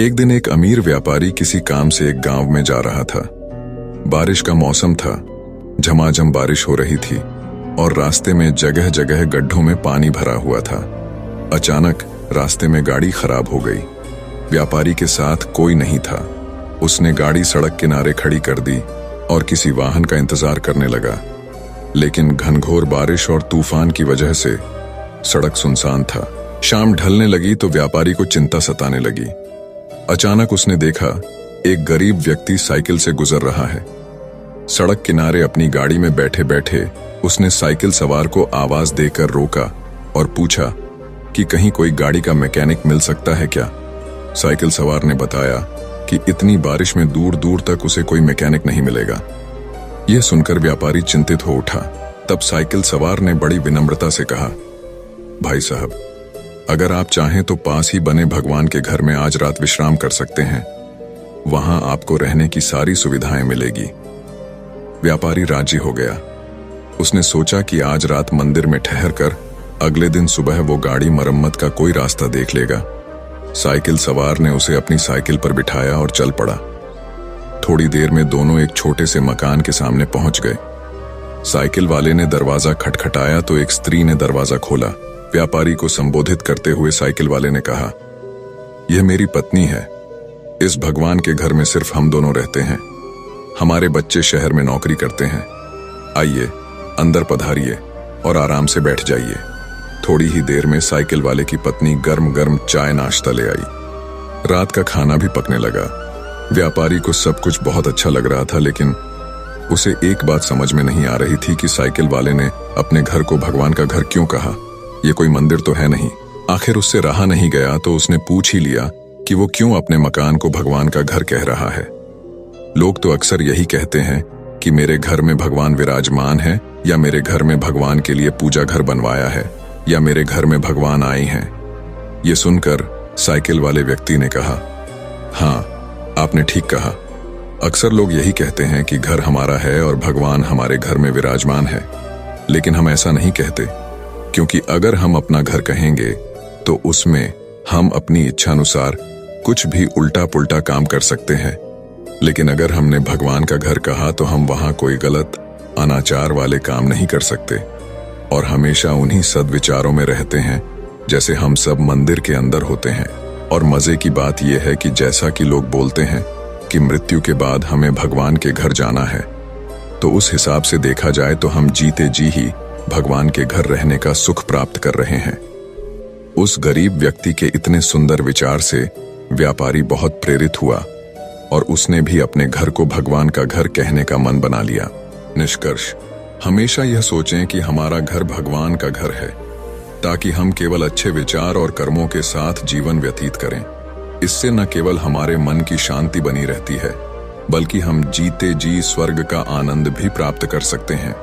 एक दिन एक अमीर व्यापारी किसी काम से एक गांव में जा रहा था। बारिश का मौसम था, झमाझम बारिश हो रही थी और रास्ते में जगह जगह गड्ढों में पानी भरा हुआ था। अचानक रास्ते में गाड़ी खराब हो गई। व्यापारी के साथ कोई नहीं था। उसने गाड़ी सड़क किनारे खड़ी कर दी और किसी वाहन का इंतजार करने लगा, लेकिन घनघोर बारिश और तूफान की वजह से सड़क सुनसान था। शाम ढलने लगी तो व्यापारी को चिंता सताने लगी। अचानक उसने देखा एक गरीब व्यक्ति साइकिल से गुजर रहा है। सड़क किनारे अपनी गाड़ी में बैठे बैठे उसने साइकिल सवार को आवाज देकर रोका और पूछा कि कहीं कोई गाड़ी का मैकेनिक मिल सकता है क्या। साइकिल सवार ने बताया कि इतनी बारिश में दूर दूर तक उसे कोई मैकेनिक नहीं मिलेगा। यह सुनकर व्यापारी चिंतित हो उठा। तब साइकिल सवार ने बड़ी विनम्रता से कहा, भाई साहब, अगर आप चाहें तो पास ही बने भगवान के घर में आज रात विश्राम कर सकते हैं। वहां आपको रहने की सारी सुविधाएं मिलेगी। व्यापारी राजी हो गया। उसने सोचा कि आज रात मंदिर में ठहर कर अगले दिन सुबह वो गाड़ी मरम्मत का कोई रास्ता देख लेगा। साइकिल सवार ने उसे अपनी साइकिल पर बिठाया और चल पड़ा। थोड़ी देर में दोनों एक छोटे से मकान के सामने पहुंच गए। साइकिल वाले ने दरवाजा खटखटाया तो एक स्त्री ने दरवाजा खोला। व्यापारी को संबोधित करते हुए साइकिल वाले ने कहा, यह मेरी पत्नी है। इस भगवान के घर में सिर्फ हम दोनों रहते हैं। हमारे बच्चे शहर में नौकरी करते हैं। आइए अंदर पधारिए और आराम से बैठ जाइए। थोड़ी ही देर में साइकिल वाले की पत्नी गर्म गर्म चाय नाश्ता ले आई। रात का खाना भी पकने लगा। व्यापारी को सब कुछ बहुत अच्छा लग रहा था, लेकिन उसे एक बात समझ में नहीं आ रही थी कि साइकिल वाले ने अपने घर को भगवान का घर क्यों कहा। ये कोई मंदिर तो है नहीं। आखिर उससे रहा नहीं गया तो उसने पूछ ही लिया कि वो क्यों अपने मकान को भगवान का घर कह रहा है। लोग तो अक्सर यही कहते हैं कि मेरे घर में भगवान विराजमान है, या मेरे घर में भगवान के लिए पूजा घर बनवाया है, या मेरे घर में भगवान आए हैं। ये सुनकर साइकिल वाले व्यक्ति ने कहा, हाँ, आपने ठीक कहा। अक्सर लोग यही कहते हैं कि घर हमारा है और भगवान हमारे घर में विराजमान है, लेकिन हम ऐसा नहीं कहते, क्योंकि अगर हम अपना घर कहेंगे तो उसमें हम अपनी इच्छानुसार कुछ भी उल्टा पुल्टा काम कर सकते हैं। लेकिन अगर हमने भगवान का घर कहा तो हम वहां कोई गलत अनाचार वाले काम नहीं कर सकते और हमेशा उन्हीं सद्विचारों में रहते हैं जैसे हम सब मंदिर के अंदर होते हैं। और मजे की बात यह है कि जैसा कि लोग बोलते हैं कि मृत्यु के बाद हमें भगवान के घर जाना है, तो उस हिसाब से देखा जाए तो हम जीते जी ही भगवान के घर रहने का सुख प्राप्त कर रहे हैं। उस गरीब व्यक्ति के इतने सुंदर विचार से व्यापारी बहुत प्रेरित हुआ और उसने भी अपने घर को भगवान का घर कहने का मन बना लिया। निष्कर्ष, हमेशा यह सोचें कि हमारा घर भगवान का घर है, ताकि हम केवल अच्छे विचार और कर्मों के साथ जीवन व्यतीत करें। इससे न केवल हमारे मन की शांति बनी रहती है, बल्कि हम जीते जी स्वर्ग का आनंद भी प्राप्त कर सकते हैं।